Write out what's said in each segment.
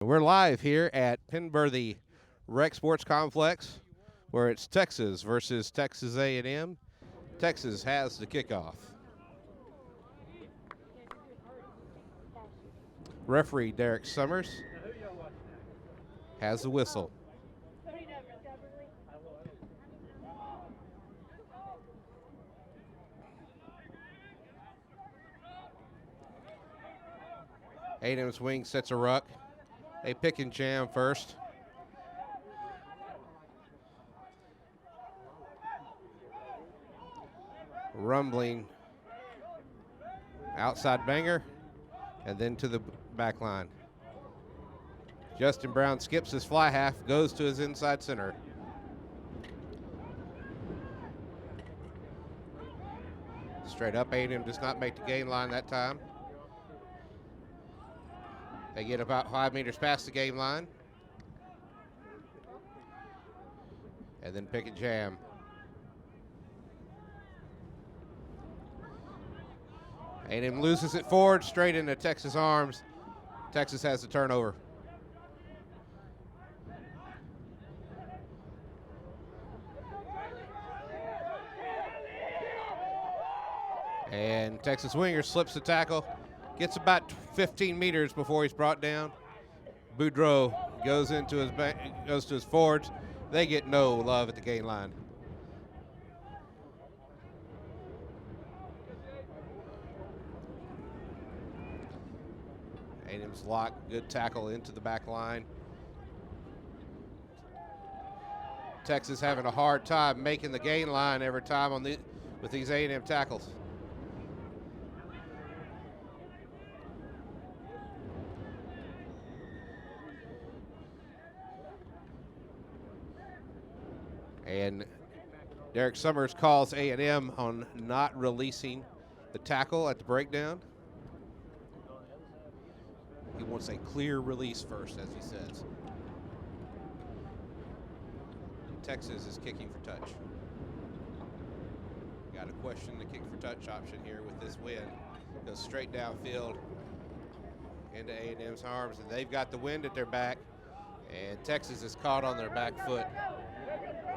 We're live here at Penberthy Rec Sports Complex, where it's Texas versus Texas A&M. Texas has the kickoff. Referee Derek Summers has the whistle. A&M's wing sets a ruck. They pick and jam first. Rumbling outside banger, and then to the back line. Justin Brown skips his fly half, goes to his inside center. Straight up, A&M does not make the gain line that time. They get about 5 meters past the game line. And then pick and jam. A&M loses it forward, straight into Texas arms. Texas has the turnover. And Texas winger slips the tackle, gets about 15 meters before he's brought down. Boudreaux goes to his forwards. They get no love at the gain line. A&M's lock, good tackle into the back line. Texas having a hard time making the gain line every time with these A&M tackles. And Derek Summers calls A&M on not releasing the tackle at the breakdown. He wants a clear release first, as he says. Texas is kicking for touch. Got to question the kick for touch option here with this win. Goes straight downfield into A&M's arms, and they've got the wind at their back, and Texas is caught on their back foot.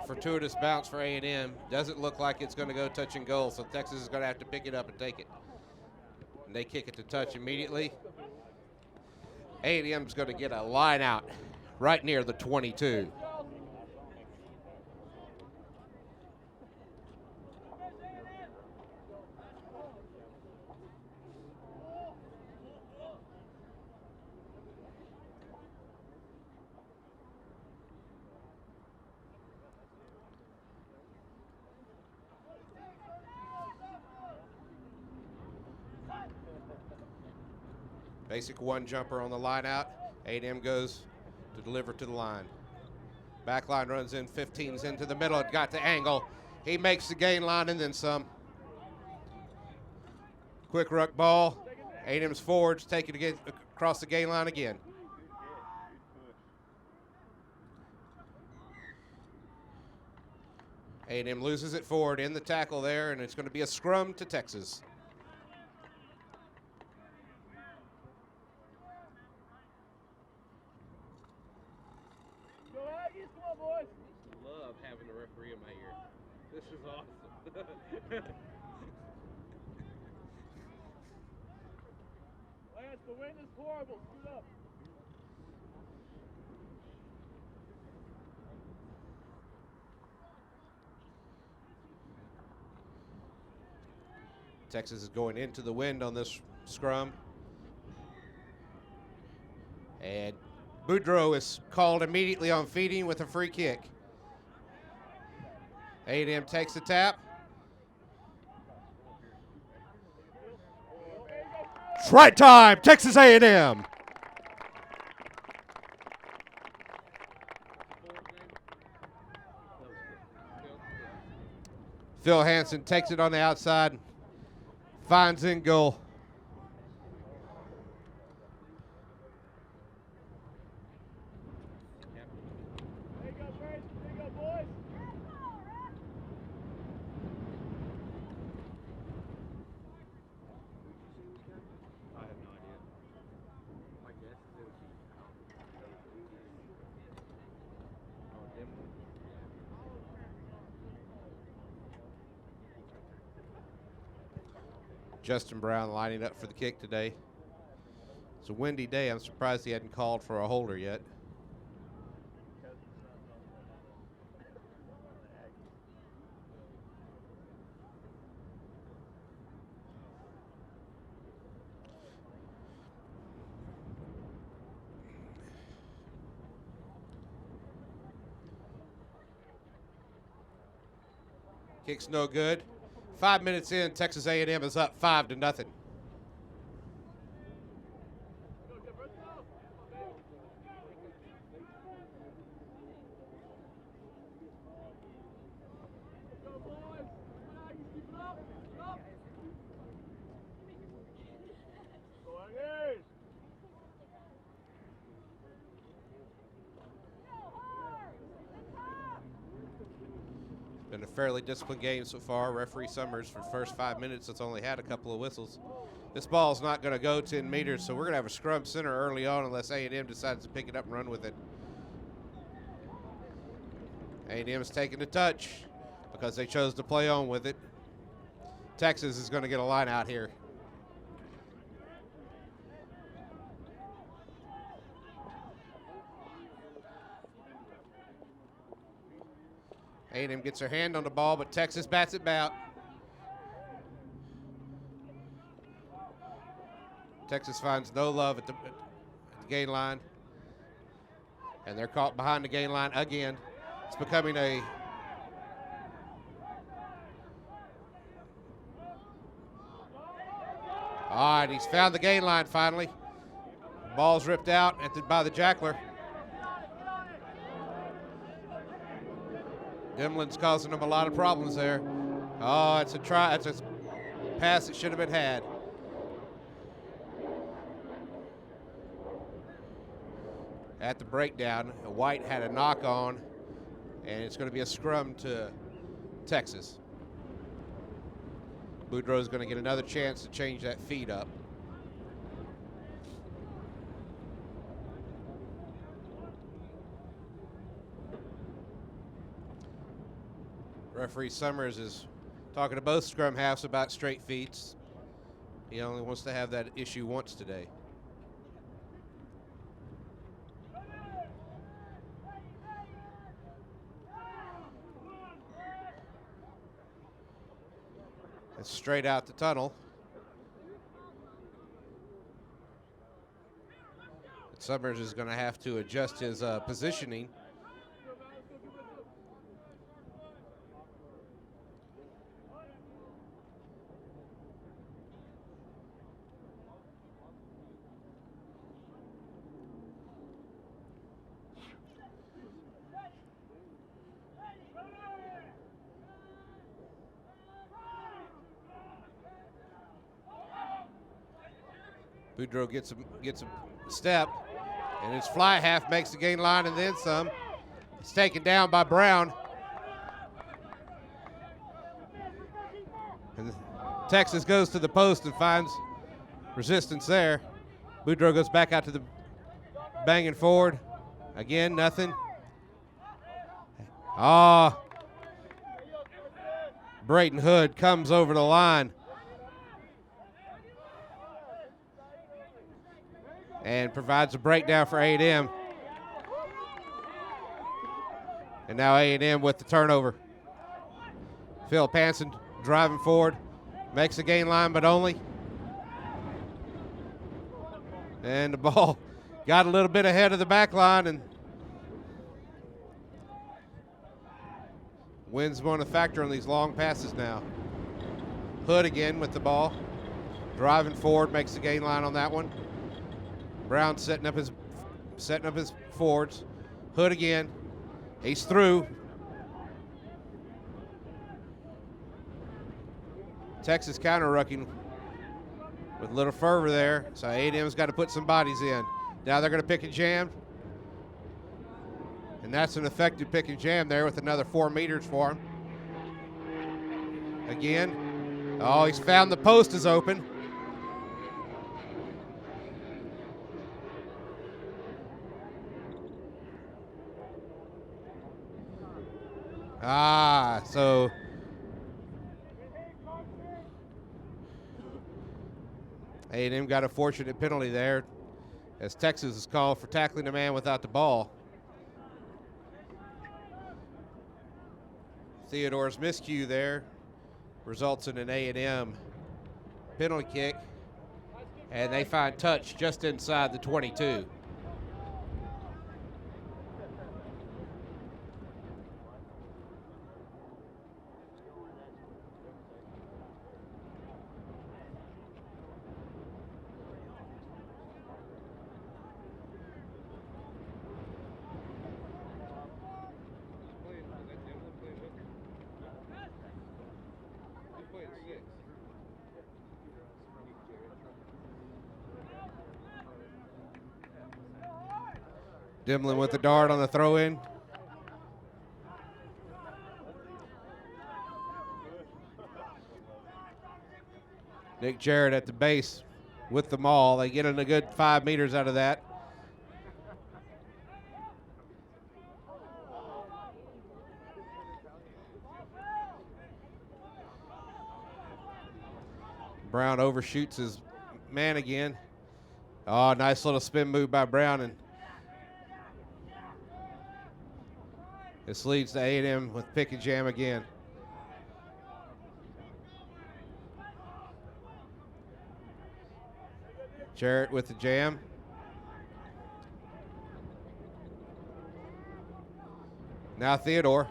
Fortuitous bounce for A&M. Doesn't look like it's going to go touch and goal, so Texas is going to have to pick it up and take it. And they kick it to touch immediately. A&M's going to get a line out right near the 22. Basic one jumper on the line out. A&M goes to deliver to the line. Back line runs in, 15's into the middle, got the angle. He makes the gain line and then some. Quick ruck ball. A&M's forwards take it again, across the gain line again. A&M loses it forward in the tackle there, and it's going to be a scrum to Texas. Love having a referee in my ear. This is awesome. Lance, the wind is horrible. Scoot up. Texas is going into the wind on this scrum. And Boudreaux is called immediately on feeding with a free kick. A&M takes the tap. It's right time, Texas A&M. Phil Hansen takes it on the outside, finds in goal. Justin Brown lining up for the kick today. It's a windy day. I'm surprised he hadn't called for a holder yet. Kick's no good. 5 minutes in, Texas A&M is up 5-0. Been a fairly disciplined game so far. Referee Summers, for the first 5 minutes, has only had a couple of whistles. This ball's not going to go 10 meters, so we're going to have a scrum center early on unless A&M decides to pick it up and run with it. A&M is taking the touch because they chose to play on with it. Texas is going to get a line out here. A&M gets her hand on the ball, but Texas bats it back. Texas finds no love at the gain line. And they're caught behind the gain line again. It's becoming a all right, he's found the gain line finally. Ball's ripped out by the jackler. Dimlin's causing him a lot of problems there. Oh, it's a pass that should have been had. At the breakdown, White had a knock on, and it's going to be a scrum to Texas. Boudreaux's going to get another chance to change that feed up. Referee Summers is talking to both scrum halves about straight feeds. He only wants to have that issue once today. It's straight out the tunnel. Summers is going to have to adjust his positioning. Boudreaux gets a step, and his fly half makes the gain line and then some. It's taken down by Brown. And Texas goes to the post and finds resistance there. Boudreaux goes back out to the banging forward. Again, nothing. Brayton Hood comes over the line and provides a breakdown for A&M. And now A&M with the turnover. Philip Hansen driving forward, makes a gain line, but only. And the ball got a little bit ahead of the back line, and wind's going to factor on these long passes now. Hood again with the ball, driving forward, makes the gain line on that one. Brown setting up his forwards. Hood again. He's through. Texas counter-rucking with a little fervor there. So A&M's got to put some bodies in. Now they're going to pick and jam. And that's an effective pick and jam there with another 4 meters for him. Again. Oh, he's found the post is open. So A&M got a fortunate penalty there as Texas is called for tackling a man without the ball. Theodore's miscue there results in an A&M penalty kick, and they find touch just inside the 22. Dimlin with the dart on the throw-in. Nick Jarrett at the base with the maul. They get in a good 5 meters out of that. Brown overshoots his man again. Oh, nice little spin move by Brown, and this leads to A&M with pick and jam again. Jarrett with the jam. Now Theodore.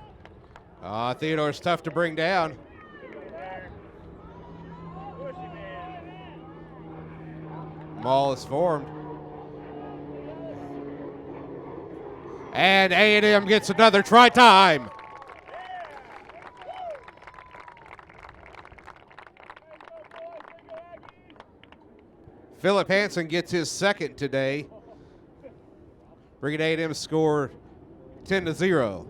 Theodore's tough to bring down. Maul is formed. And A&M gets another try time. Philip Hansen gets his second today, bringing A&M score 10-0.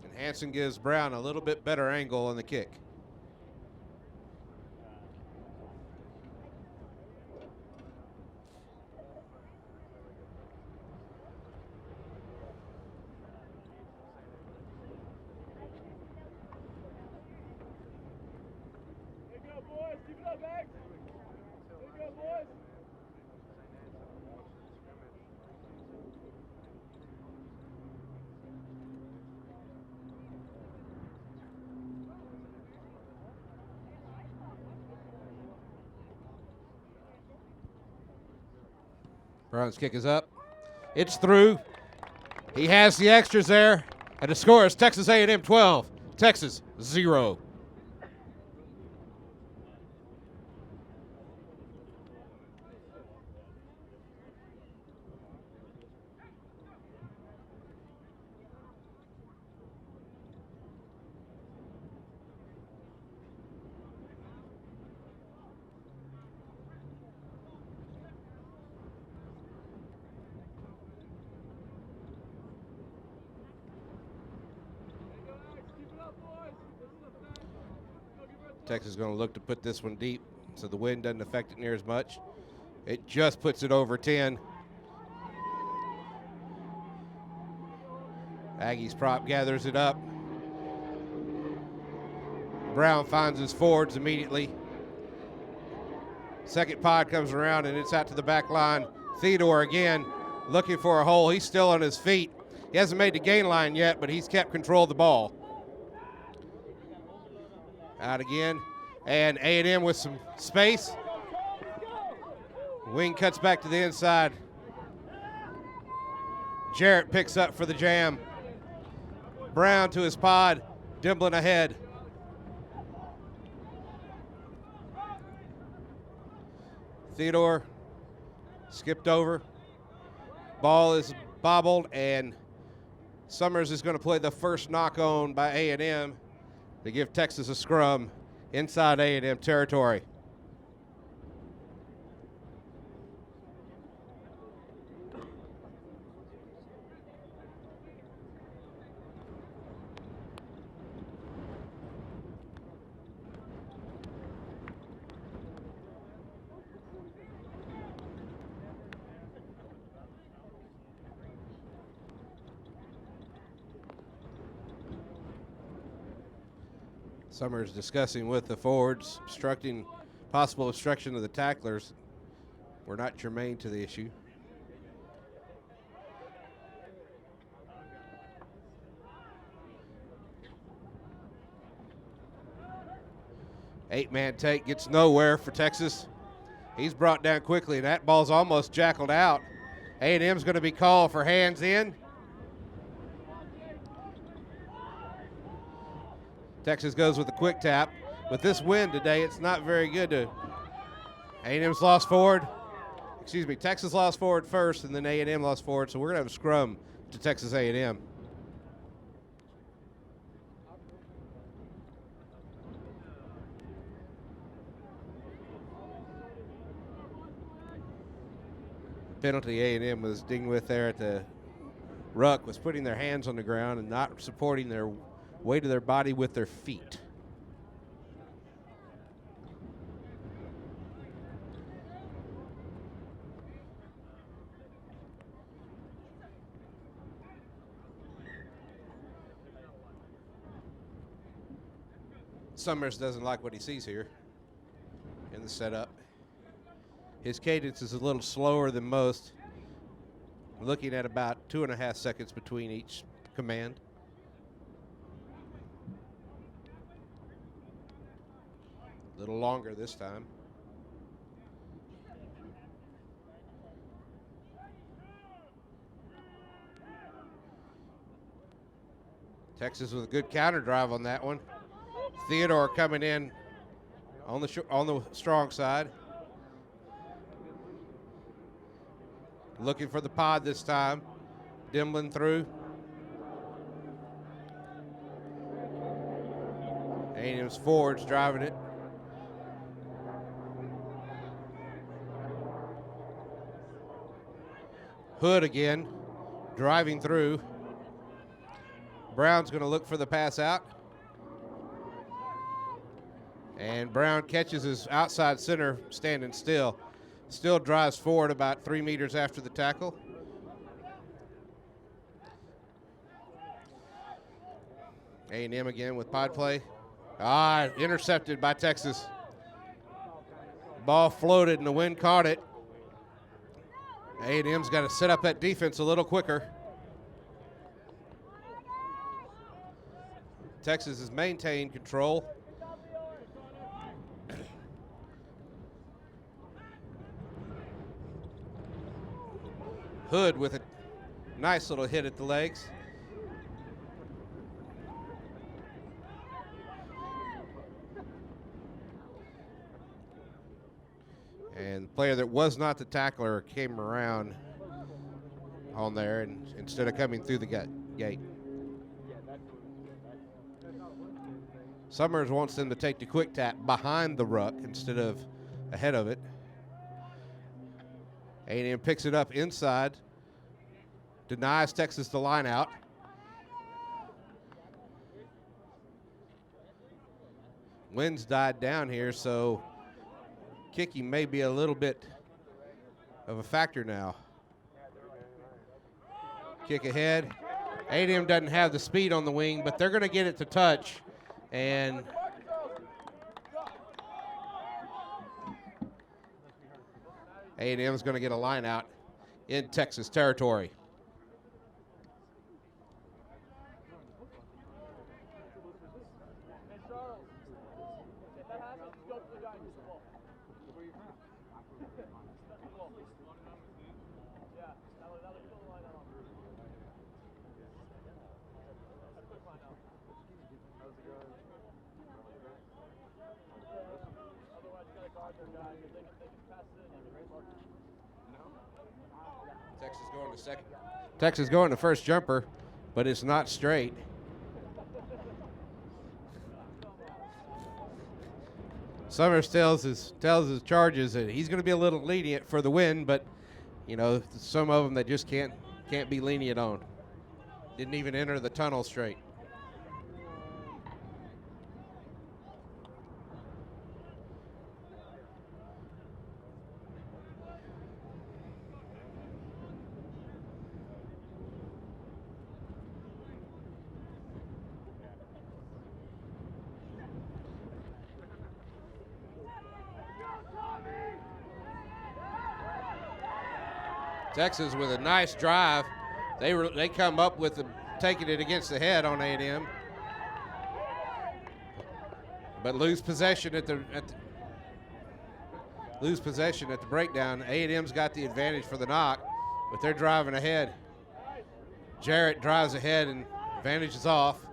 And Hansen gives Brown a little bit better angle on the kick. Brown's kick is up. It's through. He has the extras there. And the score is Texas A&M 12, Texas 0. Texas is going to look to put this one deep so the wind doesn't affect it near as much. It just puts it over 10. Aggies prop gathers it up. Brown finds his forwards immediately. Second pod comes around and it's out to the back line. Theodore again looking for a hole. He's still on his feet. He hasn't made the gain line yet, but he's kept control of the ball. Out again, and A&M with some space. Wing cuts back to the inside. Jarrett picks up for the jam. Brown to his pod, Dimblin ahead. Theodore skipped over. Ball is bobbled, and Summers is going to play the first knock on by A&M to give Texas a scrum inside A&M territory. Summers discussing with the forwards, possible obstruction of the tacklers were not germane to the issue. Eight-man take gets nowhere for Texas. He's brought down quickly, and that ball's almost jackled out. A&M's going to be called for hands in. Texas goes with a quick tap. With this win today, it's not very good to A&M's lost forward. Excuse me, Texas lost forward first, and then A&M lost forward, so we're going to have a scrum to Texas A&M. Penalty A&M was dinged with there at the ruck was putting their hands on the ground and not supporting their weight of their body with their feet. Summers doesn't like what he sees here in the setup. His cadence is a little slower than most, looking at about 2.5 seconds between each command. A little longer this time. Texas with a good counter drive on that one. Theodore coming in on the strong side. Looking for the pod this time. Dimlin through. A&M's forwards driving it. Hood again, driving through. Brown's going to look for the pass out. And Brown catches his outside center standing still. Still drives forward about 3 meters after the tackle. A&M again with pod play. Intercepted by Texas. Ball floated and the wind caught it. A&M's got to set up that defense a little quicker. Texas has maintained control. Hood with a nice little hit at the legs. And the player that was not the tackler came around on there and instead of coming through the gate. Summers wants them to take the quick tap behind the ruck instead of ahead of it. A&M picks it up inside, denies Texas the line out. Wind's died down here, so kicking may be a little bit of a factor now. Kick ahead. A&M doesn't have the speed on the wing, but they're going to get it to touch. And A&M is going to get a line out in Texas territory. Texas going to first jumper, but it's not straight. Summers tells his charges that he's going to be a little lenient for the win, but you know, some of them that just can't be lenient on. Didn't even enter the tunnel straight. Texas with a nice drive. They come up with taking it against the head on A&M, but lose possession at the breakdown. A&M's got the advantage for the knock, but they're driving ahead. Jarrett drives ahead and advantage is off.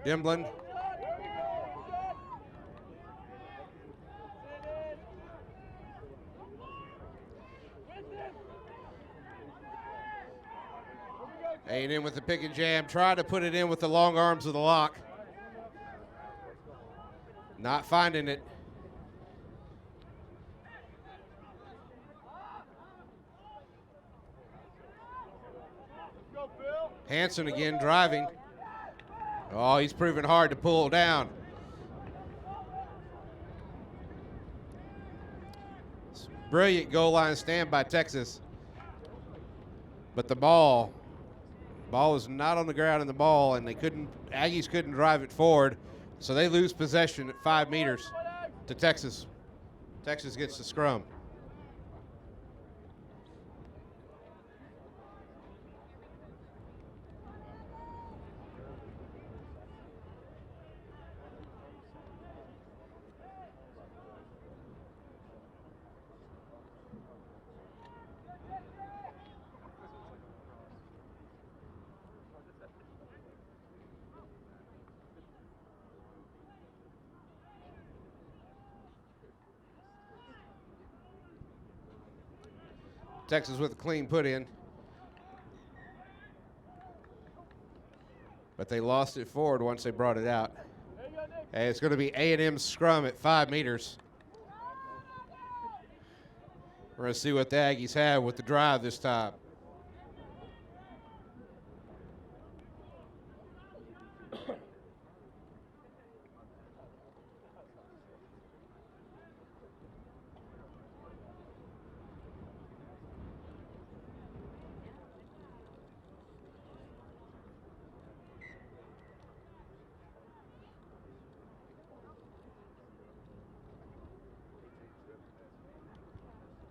Dimblin. A&M with the pick and jam, try to put it in with the long arms of the lock. Not finding it. Hanson again driving. Oh, he's proving hard to pull down. Brilliant goal line stand by Texas. But the ball was not on the ground in the ball, and Aggies couldn't drive it forward, so they lose possession at 5 meters to Texas. Texas gets the scrum. Texas with a clean put in. But they lost it forward once they brought it out. And it's going to be A&M's scrum at 5 meters. We're going to see what the Aggies have with the drive this time.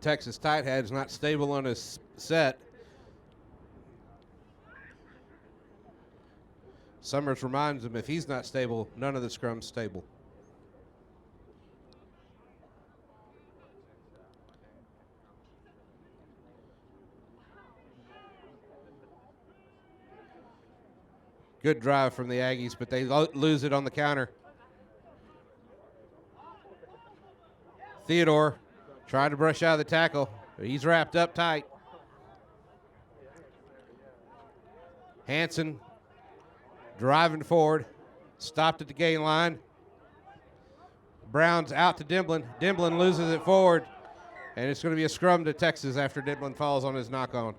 Texas tight head's not stable on his set. Summers reminds him if he's not stable, none of the scrum's stable. Good drive from the Aggies, but they lose it on the counter. Theodore trying to brush out of the tackle, but he's wrapped up tight. Hanson driving forward, stopped at the gain line. Brown's out to Dimblin. Dimblin loses it forward, and it's going to be a scrum to Texas after Dimblin falls on his knock-on.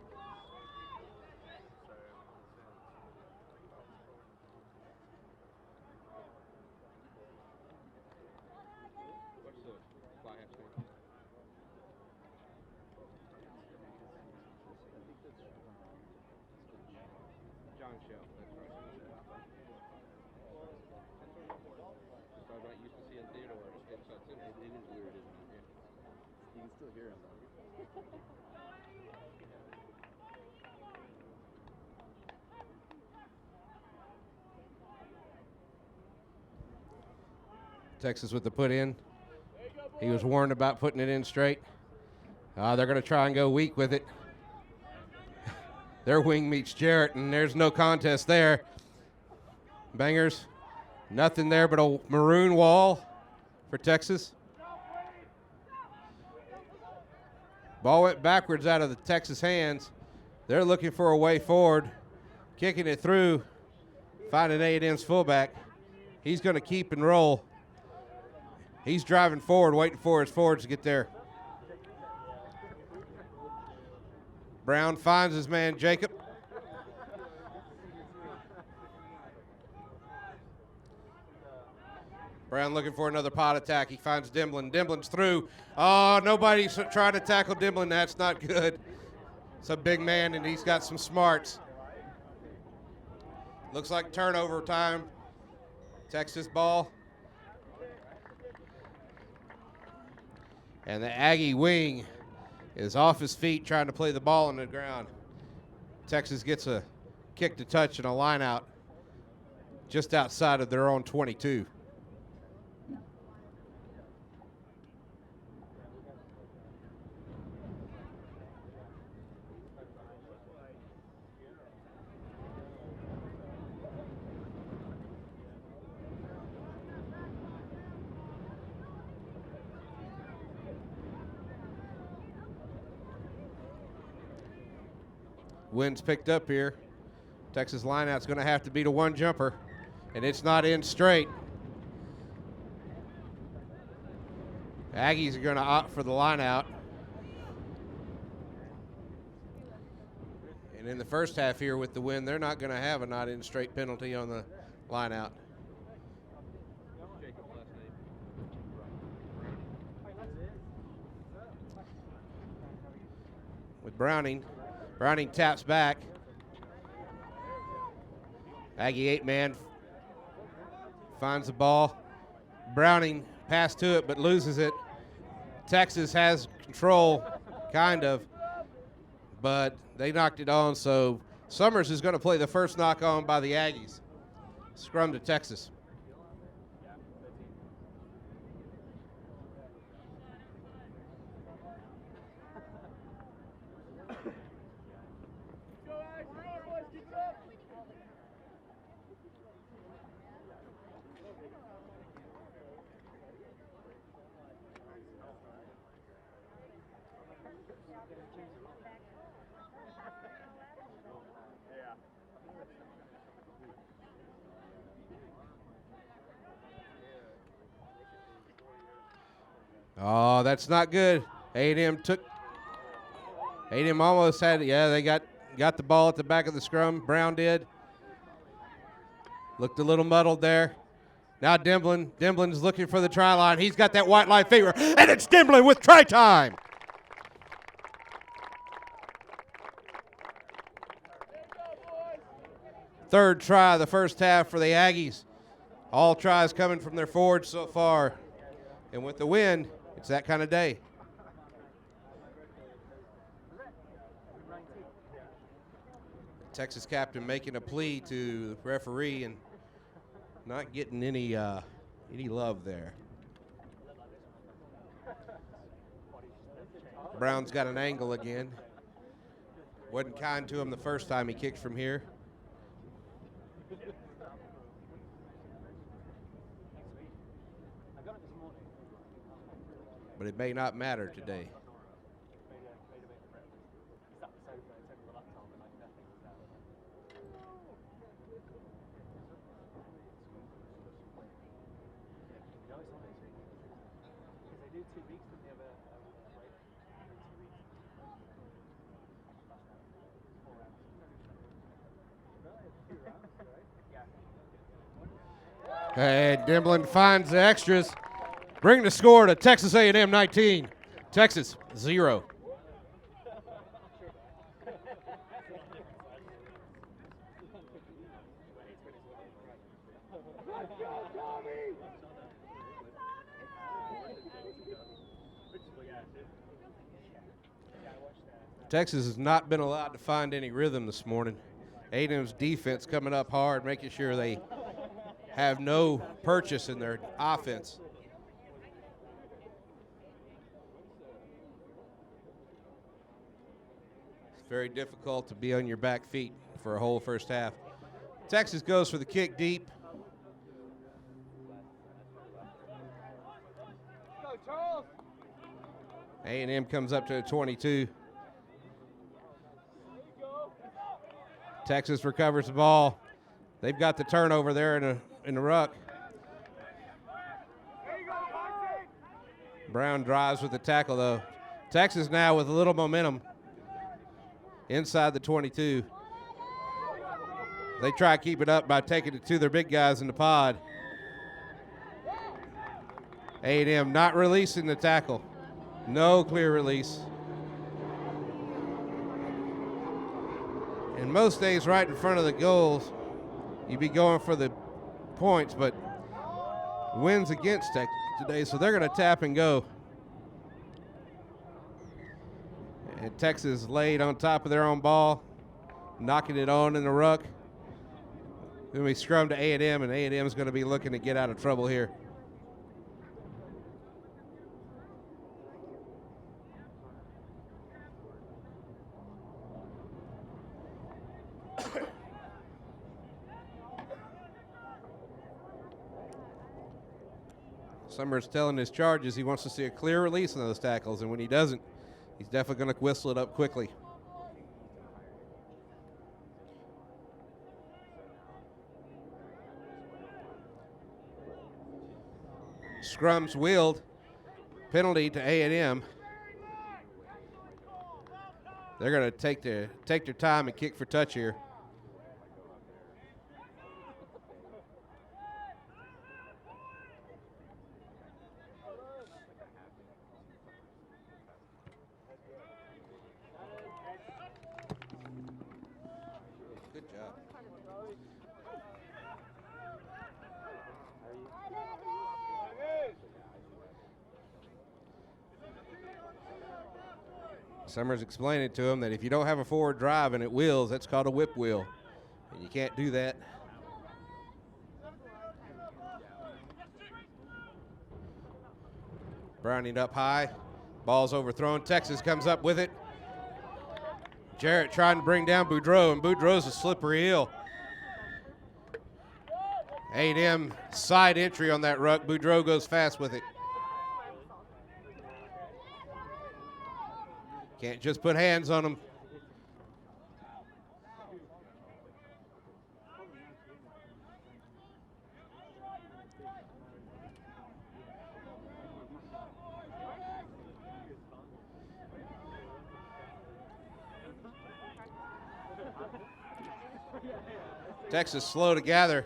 Texas with the put in. He was warned about putting it in straight. They're going to try and go weak with it. Their wing meets Jarrett, and there's no contest there. Bangers, nothing there but a maroon wall for Texas. Ball went backwards out of the Texas hands. They're looking for a way forward, kicking it through, finding A&M's fullback. He's going to keep and roll. He's driving forward, waiting for his forwards to get there. Brown finds his man, Jacob. Brown looking for another pot attack. He finds Dimblin. Dimblin's through. Oh, nobody's trying to tackle Dimblin. That's not good. It's a big man, and he's got some smarts. Looks like turnover time. Texas ball. And the Aggie wing is off his feet trying to play the ball on the ground. Texas gets a kick to touch and a line out just outside of their own 22. Wind's picked up here. Texas lineout's going to have to beat a one jumper, and it's not in straight. Aggies are going to opt for the lineout. And in the first half here with the wind, they're not going to have a not in straight penalty on the lineout. With Browning taps back. Aggie 8-man finds the ball. Browning passed to it but loses it. Texas has control, kind of, but they knocked it on, so Summers is going to play the first knock on by the Aggies. Scrum to Texas. Oh, that's not good. A&M almost had it. Yeah, they got the ball at the back of the scrum. Brown did. Looked a little muddled there. Now Dimblin's looking for the try line. He's got that white line fever, and it's Dimblin with try time. Third try of the first half for the Aggies. All tries coming from their forwards so far. And with the wind, it's that kind of day. Texas captain making a plea to the referee and not getting any love there. Brown's got an angle again. Wasn't kind to him the first time he kicked from here. But it may not matter today. And Dimblin finds the extras. Bring the score to Texas A&M 19, Texas 0. Texas has not been allowed to find any rhythm this morning. A&M's defense coming up hard, making sure they have no purchase in their offense. It's very difficult to be on your back feet for a whole first half. Texas goes for the kick deep. A&M comes up to the 22. Texas recovers the ball. They've got the turnover there in the ruck. Brown drives with the tackle, though. Texas now with a little momentum inside the 22. They try to keep it up by taking it to their big guys in the pod. A&M not releasing the tackle. No clear release. And most days right in front of the goals, you'd be going for the points, but wins against Texas today, so they're going to tap and go. And Texas laid on top of their own ball, knocking it on in the ruck. Then we scrum to A&M, and A&M is going to be looking to get out of trouble here. Summers telling his charges he wants to see a clear release on those tackles, and when he doesn't, he's definitely going to whistle it up quickly. Scrum's wheeled. Penalty to A&M. They're going to take their time and kick for touch here. Good job. Summers explaining to him that if you don't have a forward drive and it wheels, that's called a whip wheel. And you can't do that. Browning up high. Ball's overthrown. Texas comes up with it. Jarrett trying to bring down Boudreaux, and Boudreaux's a slippery heel. A&M side entry on that ruck. Boudreaux goes fast with it. Can't just put hands on him. Texas slow to gather.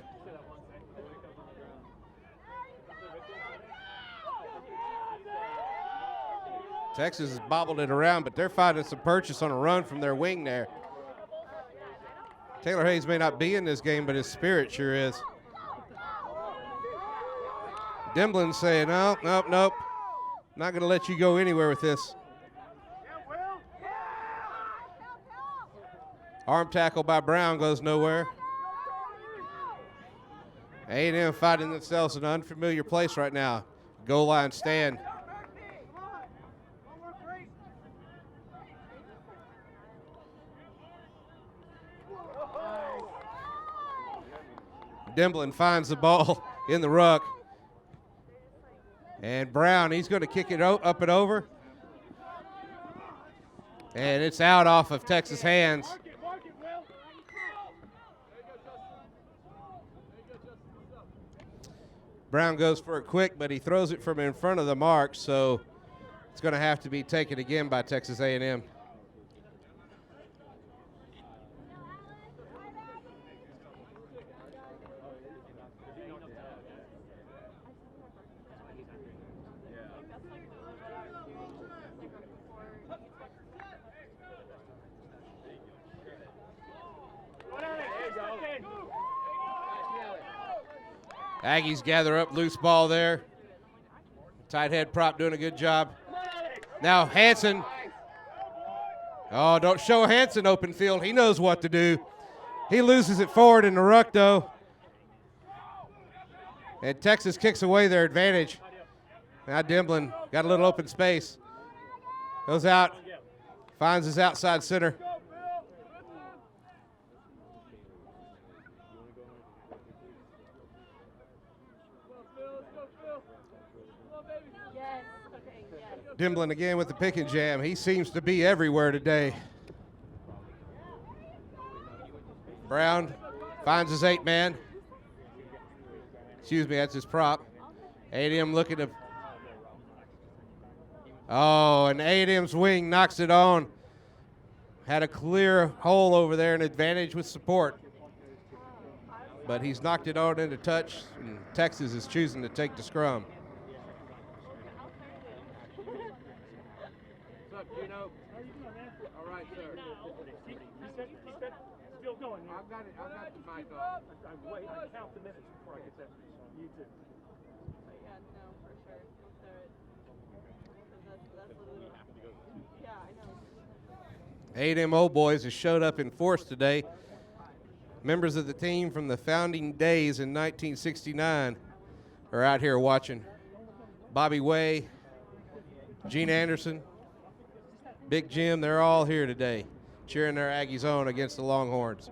Texas has bobbled it around, but they're finding some purchase on a run from their wing there. Taylor Hayes may not be in this game, but his spirit sure is. Dimblin saying, no, nope, nope. Not going to let you go anywhere with this. Arm tackle by Brown goes nowhere. A&M finding themselves in an unfamiliar place right now. Goal line stand. Dimblin finds the ball in the ruck. And Brown, he's going to kick it up and over. And it's out off of Texas' hands. Brown goes for it quick, but he throws it from in front of the mark, so it's going to have to be taken again by Texas A&M. Aggies gather up loose ball there. Tight head prop doing a good job. Now Hanson. Oh, don't show Hanson open field. He knows what to do. He loses it forward in the ruck, though. And Texas kicks away their advantage. Now Dimblin got a little open space. Goes out. Finds his outside center. Dimblin again with the pick and jam. He seems to be everywhere today. Brown finds his 8-man. Excuse me, that's his prop. A&M looking to. Oh, and A&M's wing knocks it on. Had a clear hole over there, an advantage with support. But he's knocked it on into touch, and Texas is choosing to take the scrum. All right, sir. He said, still going. I've got the mic on. Wait, I count the minutes before I get that. You too. Yeah, no, for sure. We'll do it. That's literally. Yeah, I know. A&M Old Boys has showed up in force today. Members of the team from the founding days in 1969 are out here watching. Bobby Way, Gene Anderson, Big Jim, they're all here today cheering their Aggies on against the Longhorns.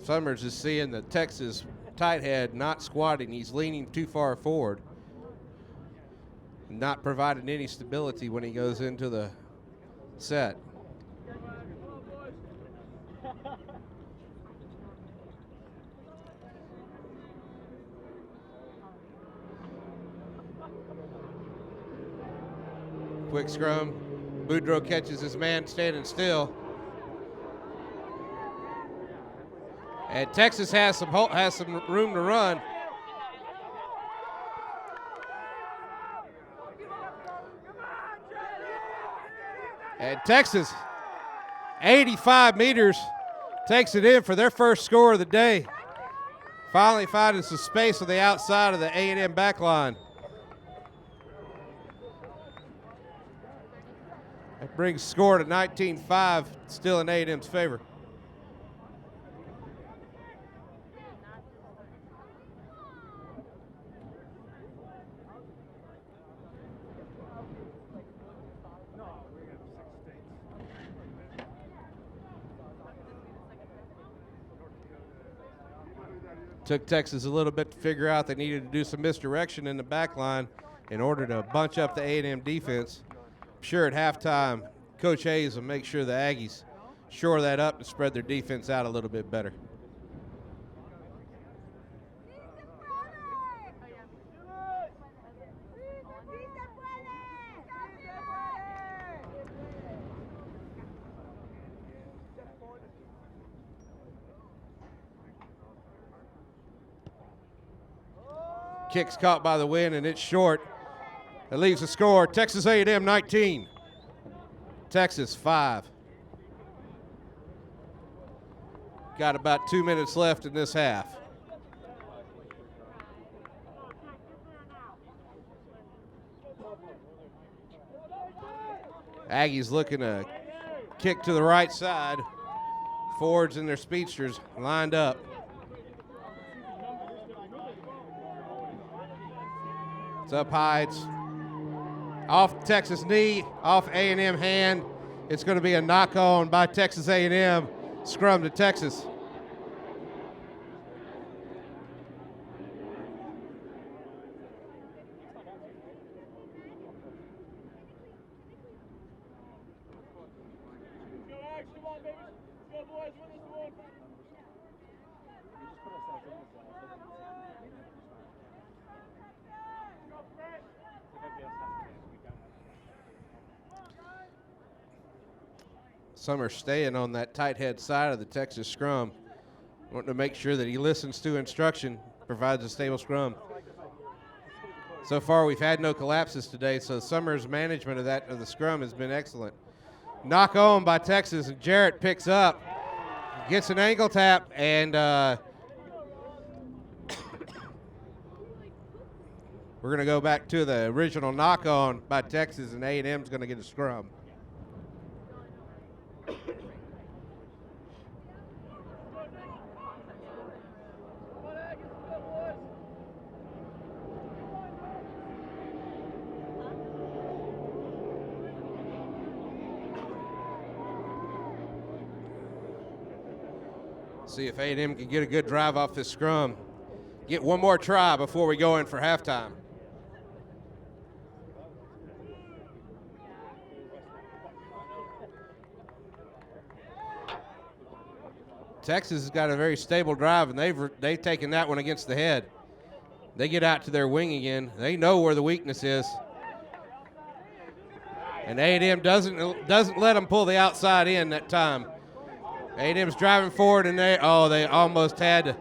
Summers is seeing the Texas tight head not squatting. He's leaning too far forward, not providing any stability when he goes into the set. Quick scrum. Boudreaux catches his man standing still. And Texas has some room to run. And Texas, 85 meters, takes it in for their first score of the day. Finally finding some space on the outside of the A&M back line. That brings score to 19-5, still in A&M's favor. Took Texas a little bit to figure out they needed to do some misdirection in the back line in order to bunch up the A&M defense. I'm sure at halftime, Coach Hayes will make sure the Aggies shore that up to spread their defense out a little bit better. Kick's caught by the wind, and it's short. It leaves the score, Texas A&M 19, Texas 5. Got about 2 minutes left in this half. Aggies looking to kick to the right side. Forwards and their speedsters lined up. It's up high. It's off Texas knee, off A&M hand. It's going to be a knock on by Texas A&M. Scrum to Texas. Summers staying on that tight head side of the Texas scrum, wanting to make sure that he listens to instruction, provides a stable scrum. So far, we've had no collapses today, so Summers' management of the scrum has been excellent. Knock on by Texas, and Jarrett picks up, gets an ankle tap, and we're going to go back to the original knock on by Texas, and A&M's going to get a scrum. See if A&M can get a good drive off this scrum. Get one more try before we go in for halftime. Texas has got a very stable drive, and they've taken that one against the head. They get out to their wing again. They know where the weakness is. And A&M doesn't let them pull the outside in that time. A&M's driving forward, and they almost had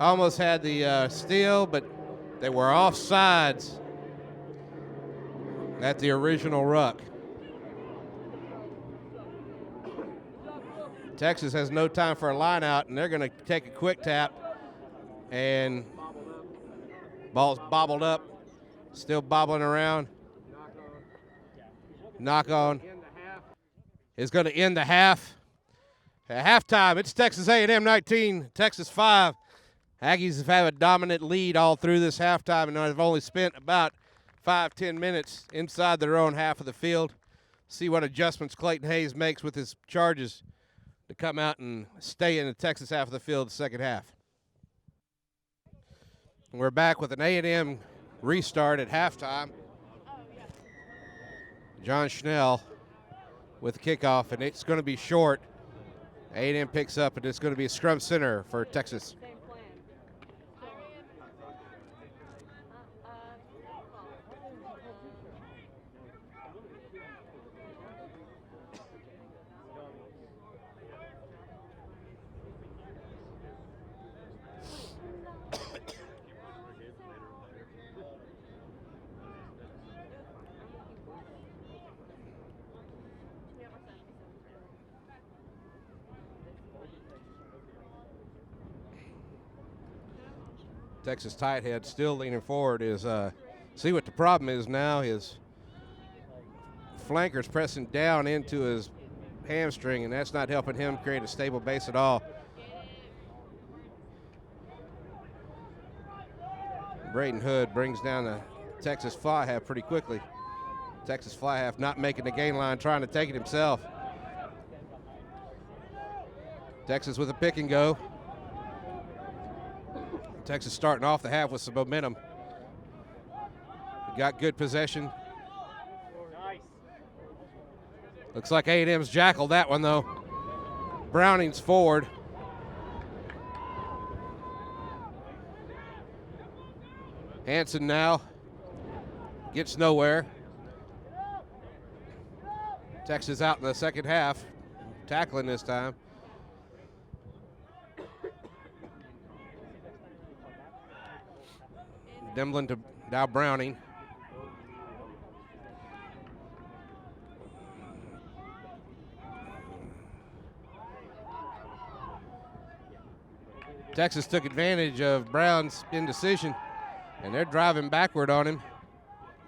almost had the steal, but they were offsides at the original ruck. Texas has no time for a line out, and they're going to take a quick tap, and ball's bobbled up, still bobbling around. Knock on is going to end the half. At halftime, it's Texas A&M 19, Texas 5. Aggies have had a dominant lead all through this halftime, and have only spent about 5-10 minutes inside their own half of the field. See what adjustments Clayton Hayes makes with his charges to come out and stay in the Texas half of the field the second half. We're back with an A&M restart at halftime. John Schnell with the kickoff, and it's going to be short. A&M picks up, and it's going to be a scrum center for Texas. Texas tight head still leaning forward is see what the problem is now. His flanker's pressing down into his hamstring, and that's not helping him create a stable base at all. Brayton Hood brings down the Texas fly half pretty quickly. Texas fly half not making the gain line, trying to take it himself. Texas with a pick and go. Texas starting off the half with some momentum. Got good possession. Looks like A&M's jackled that one, though. Browning's forward. Hanson now gets nowhere. Texas out in the second half, tackling this time. Demlin to now Browning. Texas took advantage of Brown's indecision, and they're driving backward on him,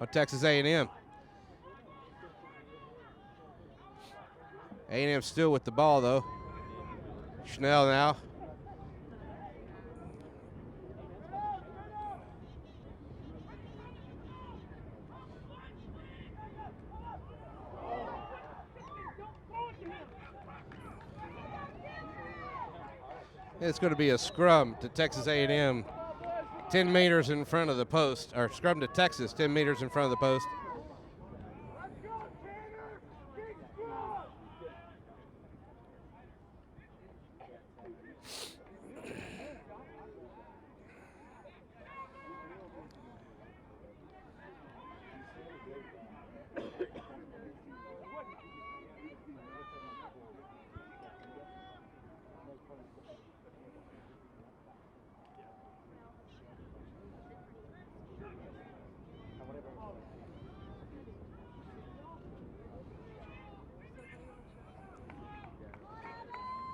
on Texas A&M. A&M still with the ball, though. Schnell now. It's going to be a scrum to Texas A&M, 10 meters in front of the post, or scrum to Texas, 10 meters in front of the post.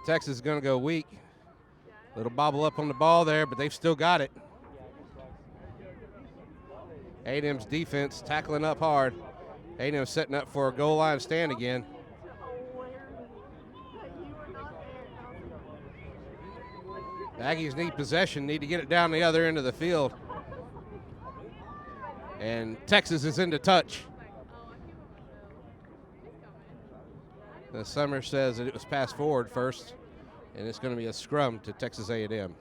Texas is going to go weak. Little bobble up on the ball there, but they've still got it. A&M's defense tackling up hard. A&M setting up for a goal line stand again. The Aggies need possession, need to get it down the other end of the field. And Texas is into touch. The Summer says that it was passed forward first, and it's going to be a scrum to Texas A&M.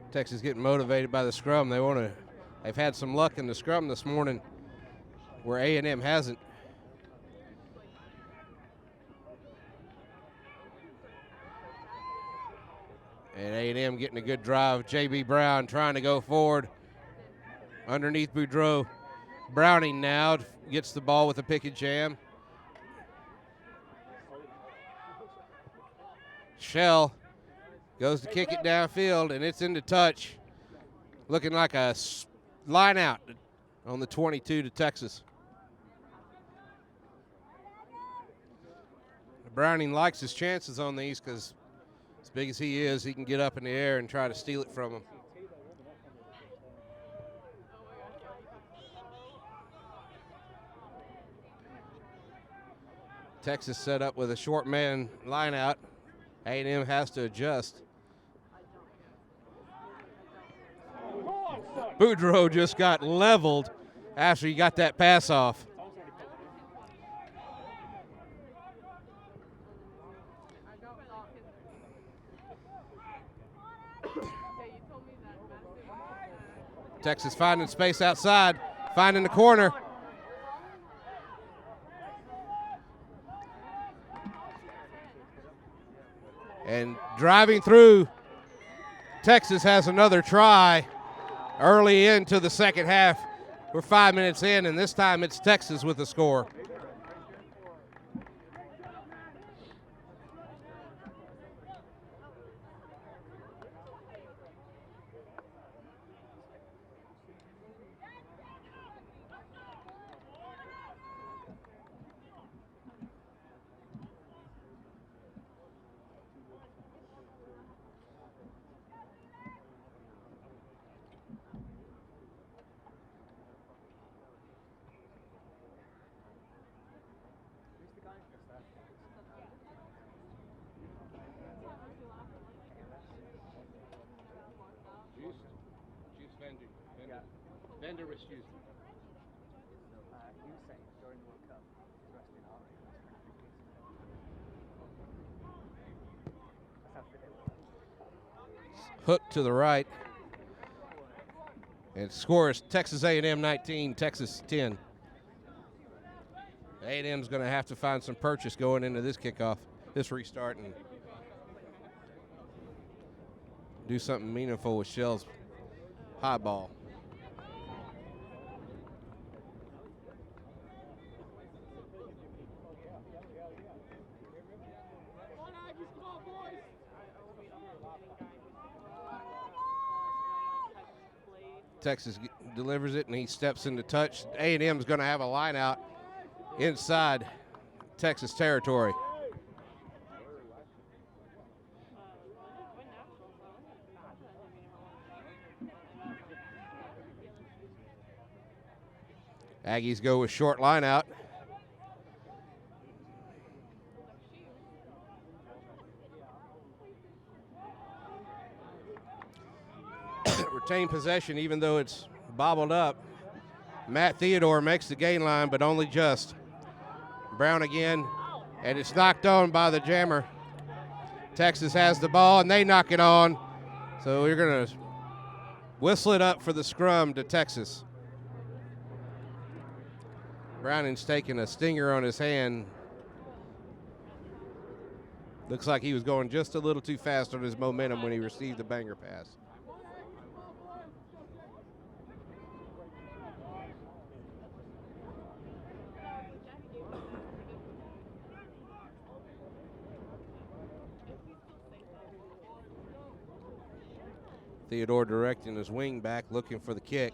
Texas getting motivated by the scrum. They've had some luck in the scrum this morning. where A&M hasn't. And A&M getting a good drive. J.B. Brown trying to go forward underneath Boudreaux. Browning now gets the ball with a pick and jam. Shell goes to kick it downfield, and it's into touch. Looking like a line out on the 22 to Texas. Browning likes his chances on these because as big as he is, he can get up in the air and try to steal it from him. Texas set up with a short man line out. A&M has to adjust. Boudreaux just got leveled after he got that pass off. Texas finding space outside, finding the corner. And driving through, Texas has another try early into the second half. We're 5 minutes in, and this time it's Texas with the score. Vendor was used. Hook to the right. And scores Texas A&M 19, Texas 10. A&M's going to have to find some purchase going into this kickoff, this restart, and do something meaningful with Shell's high ball. Texas delivers it, and he steps into touch. A&M is going to have a line out inside Texas territory. Aggies go with short line out. Retain possession even though it's bobbled up. Matt Theodore makes the gain line, but only just. Brown again, and it's knocked on by the jammer. Texas has the ball, and they knock it on. So we're going to whistle it up for the scrum to Texas. Browning's taking a stinger on his hand. Looks like he was going just a little too fast on his momentum when he received the banger pass. Theodore directing his wing back, looking for the kick.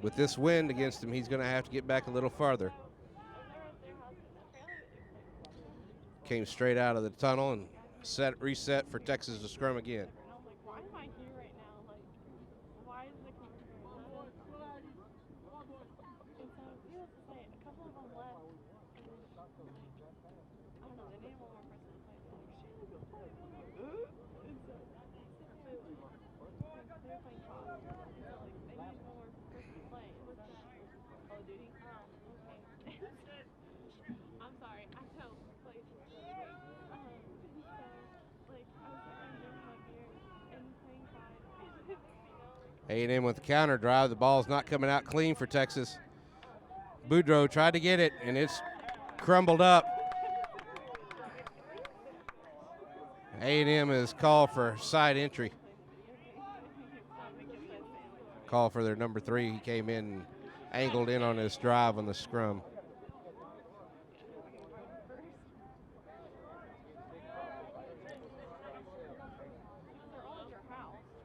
With this wind against him, he's going to have to get back a little farther. Came straight out of the tunnel and reset for Texas to scrum again. Why am I here right now? Like, why is it coming from? And so he was just like, a couple of them left. And then, I don't know, they needed one more person to play. They're like, shit. And so they were playing cross. And so, like, they needed one more person to play. And so, oh, duty? Okay. I'm sorry, I don't play. So, like, I was sitting there doing my beer. A&M with the counter drive. The ball's not coming out clean for Texas. Boudreaux tried to get it, and it's crumbled up. A&M is called for side entry. Call for their number 3. He came in and angled in on his drive on the scrum.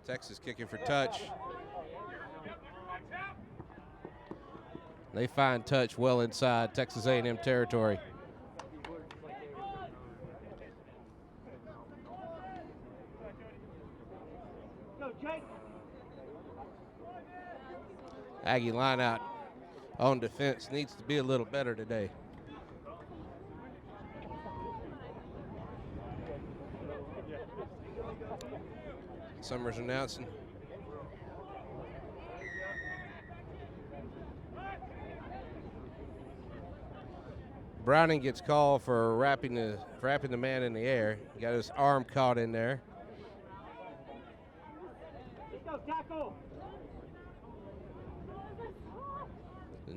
Texas kicking for touch. They find touch well inside Texas A&M territory. Aggie lineout on defense needs to be a little better today. Summers announcing. Browning gets called for wrapping the man in the air. He got his arm caught in there.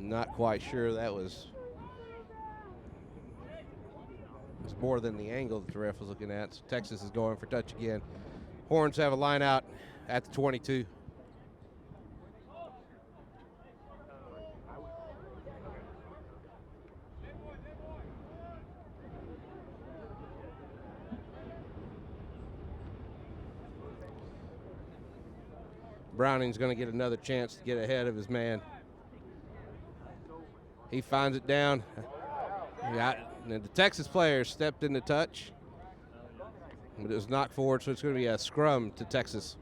Not quite sure that was more than the angle that the ref was looking at. So Texas is going for touch again. Horns have a line out at the 22. Browning's going to get another chance to get ahead of his man. He finds it down. The Texas players stepped into touch, but it was knocked forward, so it's going to be a scrum to Texas.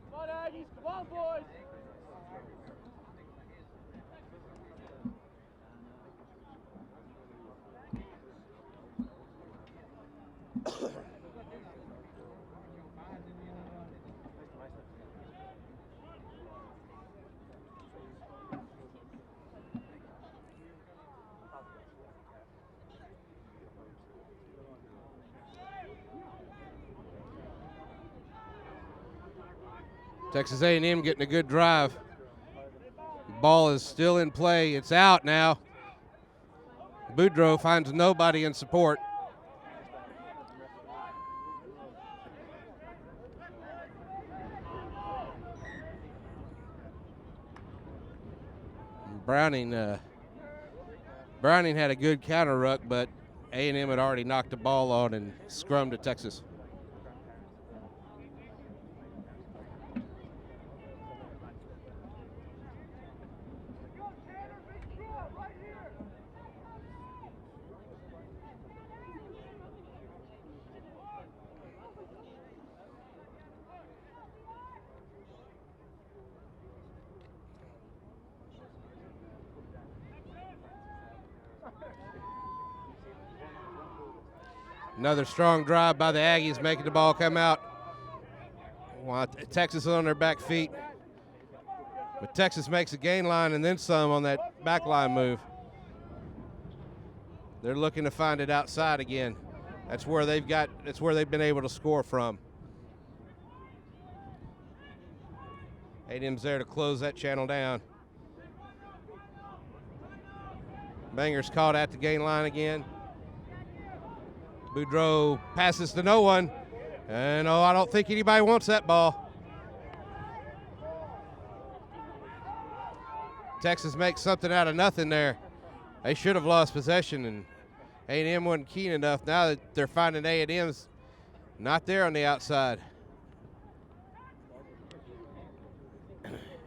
Come on, Aggies. Come on, boys. Texas A&M getting a good drive. Ball is still in play. It's out now. Boudreaux finds nobody in support. Browning had a good counter ruck, but A&M had already knocked the ball on and scrummed to Texas. Another strong drive by the Aggies, making the ball come out. Texas on their back feet. But Texas makes a gain line and then some on that back line move. They're looking to find it outside again. That's where they've been able to score from. A&M's there to close that channel down. Banger's caught at the gain line again. Boudreaux passes to no one. And I don't think anybody wants that ball. Texas makes something out of nothing there. They should have lost possession, and A&M wasn't keen enough. Now that they're finding A&M's not there on the outside.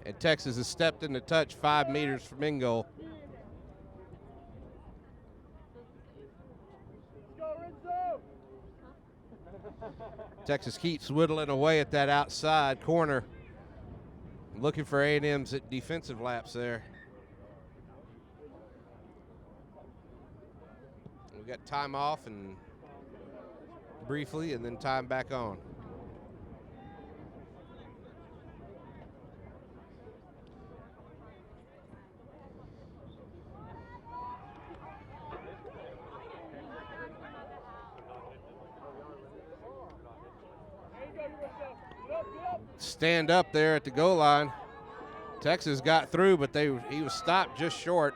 And Texas has stepped into touch 5 meters from in goal. Texas keeps whittling away at that outside corner, looking for A&M's defensive laps there. We got time off and briefly, and then time back on. stand up there at the goal line. Texas got through, but he was stopped just short.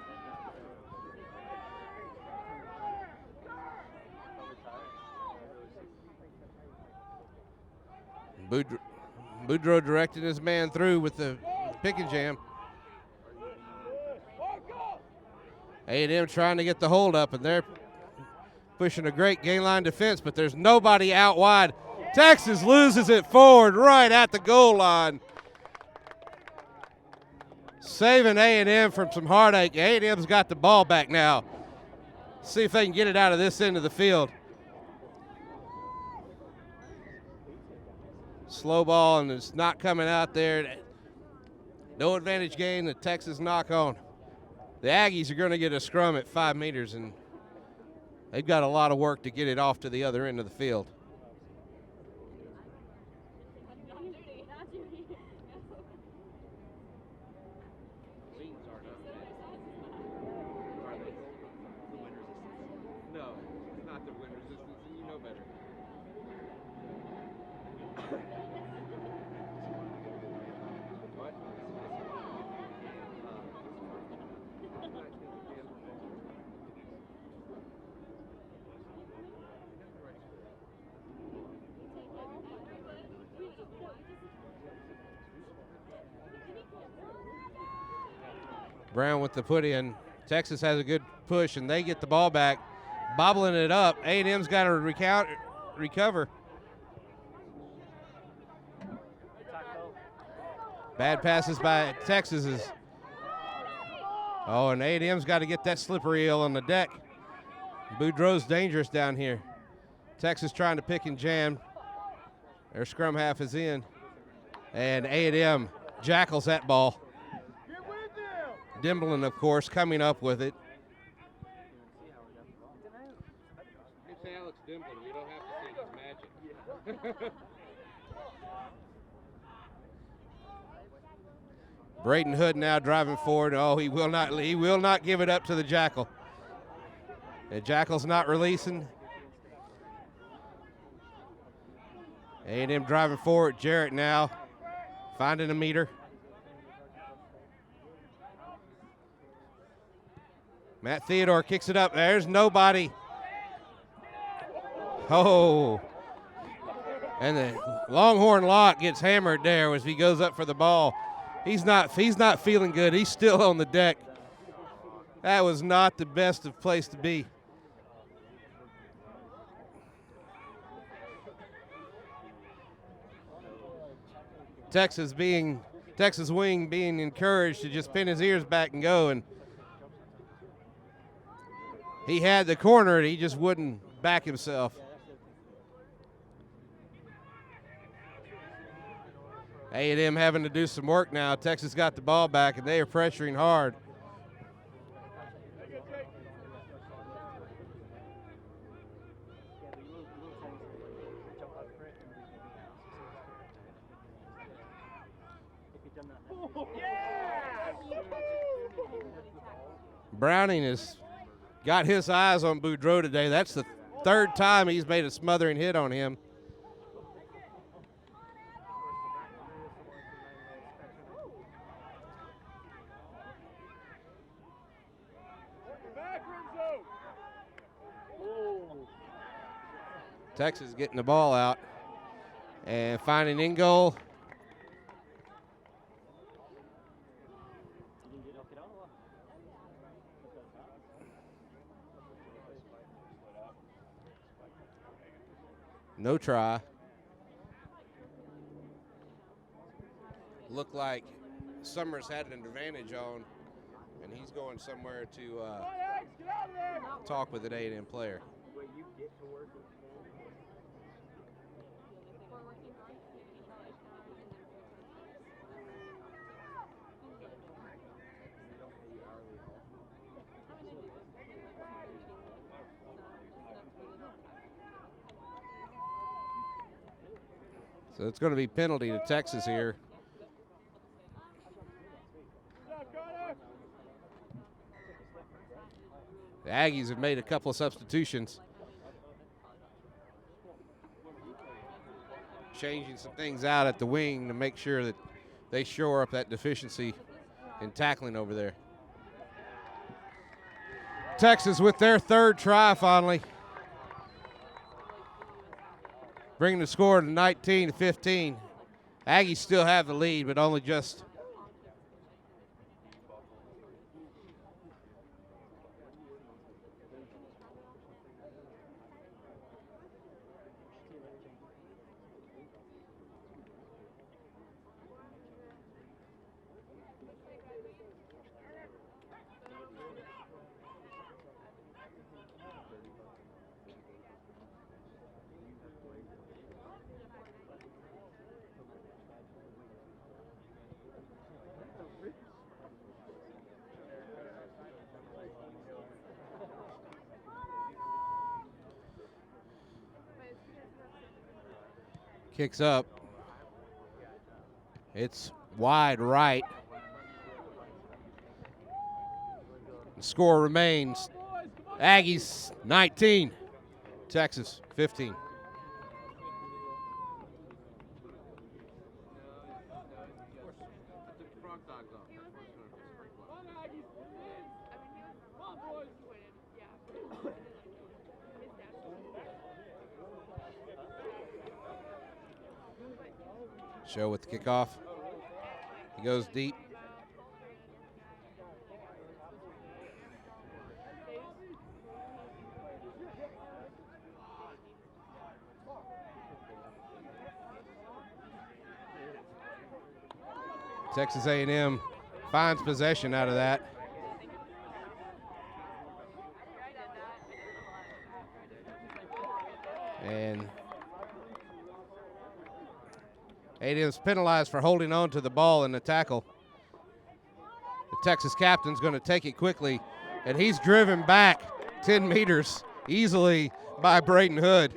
Boudreaux directed his man through with the pick and jam. A&M trying to get the hold up, and they're pushing a great gain line defense, but there's nobody out wide. Texas loses it forward right at the goal line. Saving A&M from some heartache. A&M's got the ball back now. See if they can get it out of this end of the field. Slow ball, and it's not coming out there. No advantage gain, the Texas knock on. The Aggies are going to get a scrum at 5 meters, and they've got a lot of work to get it off to the other end of the field. No, it's not the wind resistance, and you know better. What? Brown with the put in. Texas has a good push, and they get the ball back, bobbling it up. A&M's got to recover. Bad passes by Texas. Oh, and A&M's got to get that slippery eel on the deck. Boudreaux's dangerous down here. Texas trying to pick and jam. Their scrum half is in. And A&M jackals that ball. Dimblin, of course, coming up with it. It's Alex Dimblin. You don't have to see his magic. Braden Hood now driving forward. Oh, he will not give it up to the Jackal. The Jackal's not releasing. A&M driving forward. Jarrett now finding a meter. Matt Theodore kicks it up. There's nobody. Oh. And the Longhorn lock gets hammered there as he goes up for the ball. He's not feeling good. He's still on the deck. That was not the best of place to be. Texas wing being encouraged to just pin his ears back and go, and he had the corner and he just wouldn't back himself. A&M having to do some work now. Texas got the ball back and they are pressuring hard. Browning has got his eyes on Boudreaux today. That's the third time he's made a smothering hit on him. Texas getting the ball out and finding in goal. No try. Looked like Summers had an advantage on, and he's going somewhere to talk with an A&M player. So it's going to be penalty to Texas here. The Aggies have made a couple of substitutions. changing some things out at the wing to make sure that they shore up that deficiency in tackling over there. Texas with their third try finally, bringing the score to 19-15. Aggies still have the lead, but only just. Kicks up. It's wide right. The score remains Aggies 19, Texas 15. Show with the kickoff. He goes deep. Texas A&M finds possession out of that. And A&M's penalized for holding on to the ball in the tackle. The Texas captain's going to take it quickly, and he's driven back 10 meters easily by Braden Hood.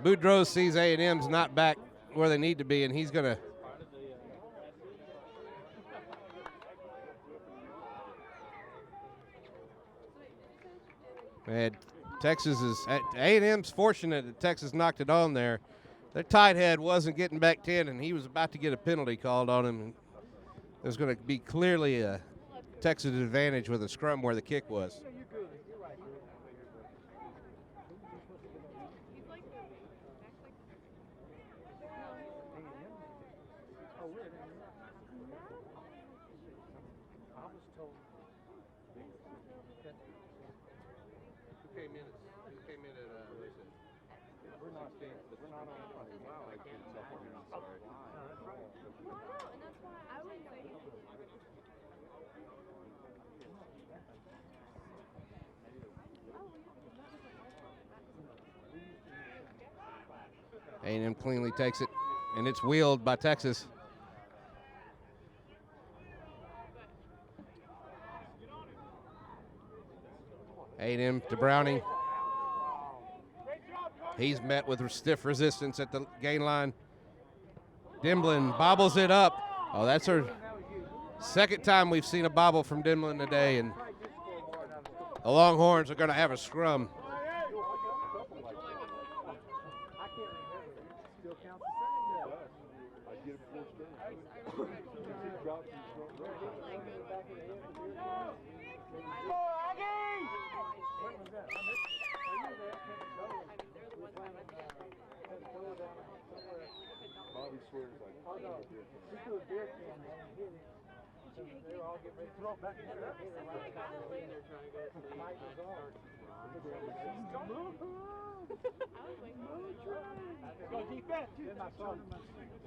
Boudreaux sees A&M's not back where they need to be, and he's going to and Texas is A&M's fortunate that Texas knocked it on there. Their tight head wasn't getting back 10, and he was about to get a penalty called on him. There's going to be clearly a Texas advantage with a scrum where the kick was. A&M cleanly takes it, and it's wheeled by Texas. A&M to Browning. He's met with stiff resistance at the gain line. Dimblin bobbles it up. Oh, that's her second time we've seen a bobble from Dimblin today, and the Longhorns are going to have a scrum.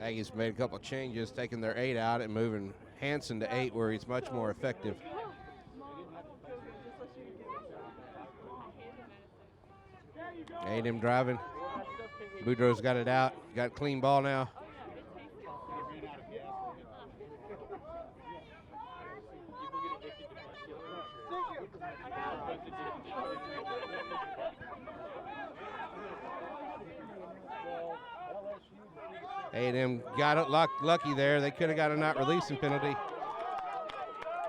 Aggies made a couple of changes, taking their 8 out and moving Hansen to 8, where he's much more effective. A&M driving. Boudreaux's got it out. Got a clean ball now. A&M got it lucky there. They could have got a not releasing penalty.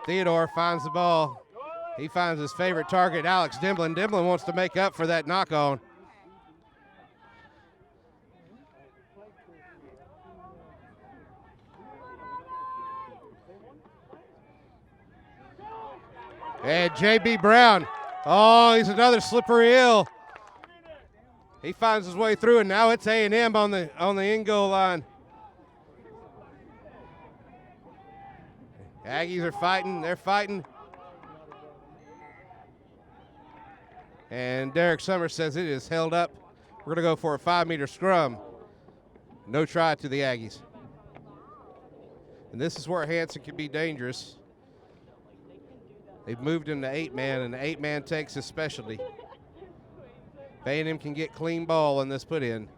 Theodore finds the ball. He finds his favorite target, Alex Dimblin. Dimblin wants to make up for that knock-on. And J.B. Brown. Oh, he's another slippery eel. He finds his way through, and now it's A&M on the end goal line. Aggies are fighting. They're fighting. And Derek Summers says it is held up. We're going to go for a 5-meter scrum. No try to the Aggies. And this is where Hanson can be dangerous. They've moved him to 8-man, and the 8-man takes his specialty. A&M can get clean ball on this put in.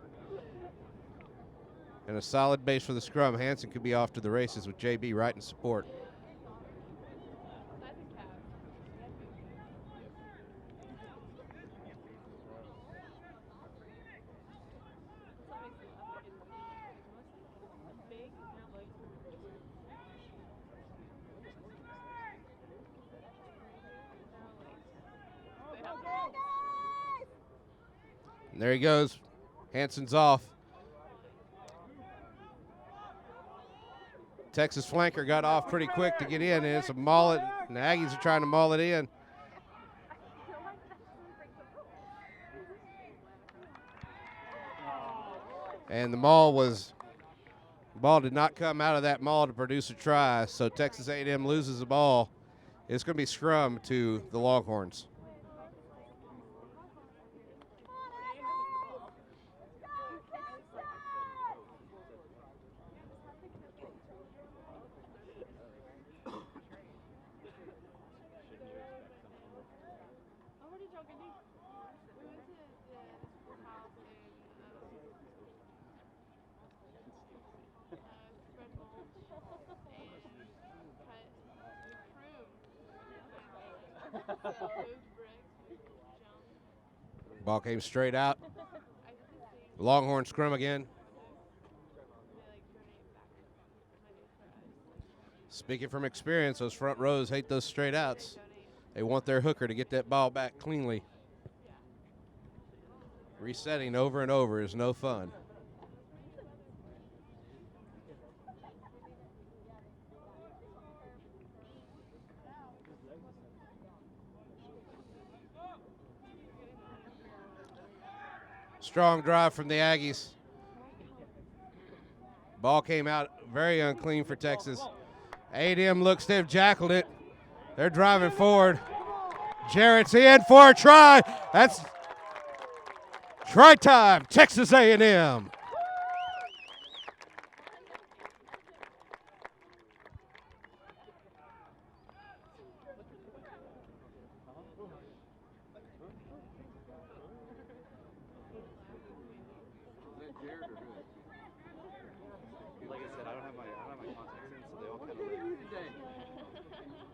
And a solid base for the scrum. Hanson could be off to the races with JB right in support. And there he goes. Hanson's off. Texas flanker got off pretty quick to get in, and it's a maul it, and the Aggies are trying to maul it in. And the ball did not come out of that maul to produce a try, so Texas A&M loses the ball. It's going to be scrum to the Longhorns. Ball came straight out. Longhorn scrum again. Speaking from experience, those front rows hate those straight outs. They want their hooker to get that ball back cleanly. Resetting over and over is no fun. Strong drive from the Aggies. Ball came out very unclean for Texas. A&M looks to have jackled it. They're driving forward. Jarrett's in for a try. That's try time, Texas A&M. Like I said, I don't have my contacts in, so they all kind of live.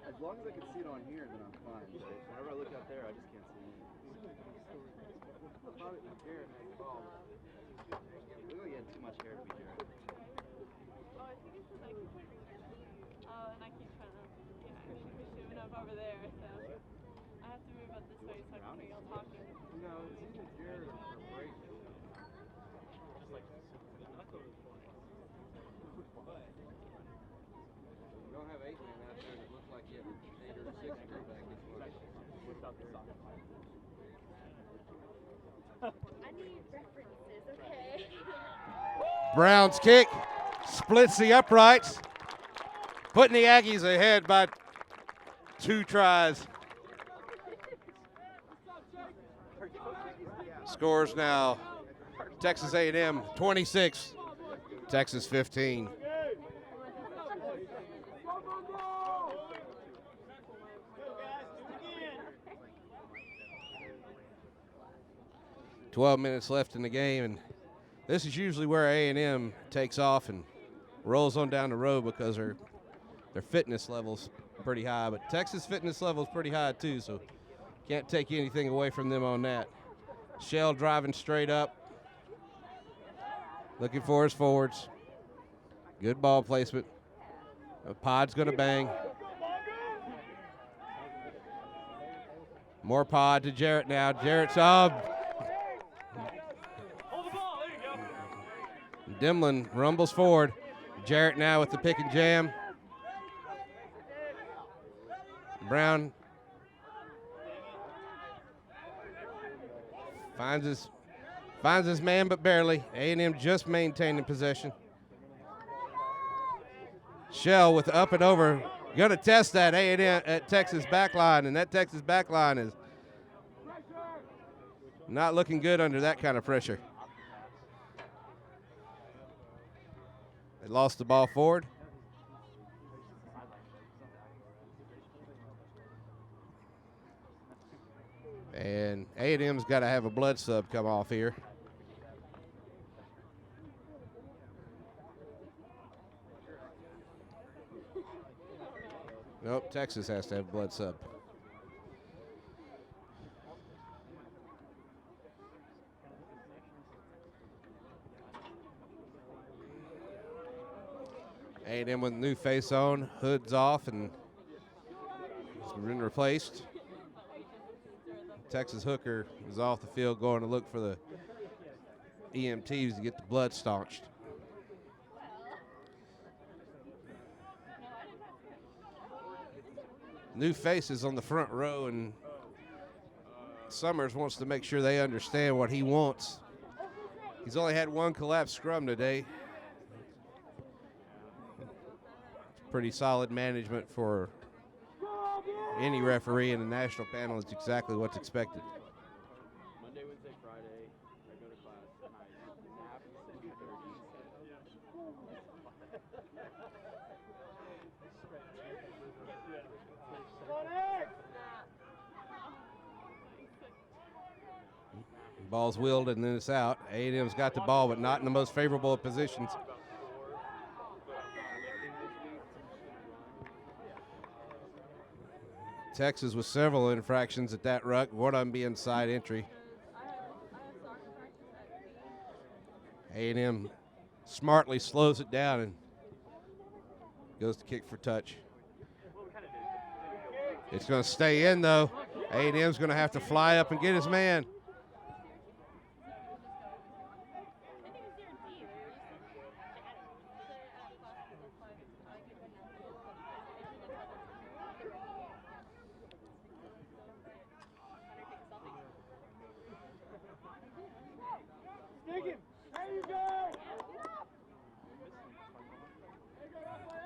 As long as I can see it on here, then I'm fine. But whenever I look out there, I just can't see anything. Probably Jared has the ball. Look like he had too much hair to be Jared. Oh, I think it's like, and I keep trying to, push him up over there, so I have to move up this way so I can hear y'all talking. No, it's either Jared or Brayton. Just like You don't have 8-man out there that looks like you have 8 or 6 back this way. I need references, okay? Brown's kick splits the uprights, putting the Aggies ahead by 2 tries. Scores now Texas A&M 26, Texas 15. "12 minutes left in the game, and this is usually where A&M takes off and rolls on down the road because their fitness level's pretty high. But Texas' fitness level's pretty high too, so can't take anything away from them on that. Shell driving straight up, looking for his forwards. Good ball placement. The pod's going to bang. More pod to Jarrett now. Jarrett's up. Hold the ball. There you go. Dimlin rumbles forward. Jarrett now with the pick and jam. Brown finds his man, but barely. A&M just maintaining possession. Shell with the up and over. Going to test that A&M at Texas backline, and that Texas backline is not looking good under that kind of pressure. They lost the ball forward. And A&M's got to have a blood sub come off here. Nope, Texas has to have a blood sub. A&M with a new face on, hood's off, and it's been replaced. Texas hooker is off the field going to look for the EMTs to get the blood staunched. New faces on the front row, and Summers wants to make sure they understand what he wants. He's only had one collapsed scrum today. Pretty solid management for any referee in the national panel. Is exactly what's expected. Monday, Wednesday, Friday, I go to class, and I nap at 2:30. Ball's wheeled and then it's out. A&M's got the ball, but not in the most favorable of positions. Texas with several infractions at that ruck, one of them being side entry. A&M smartly slows it down and goes to kick for touch. It's going to stay in, though. A&M's going to have to fly up and get his man.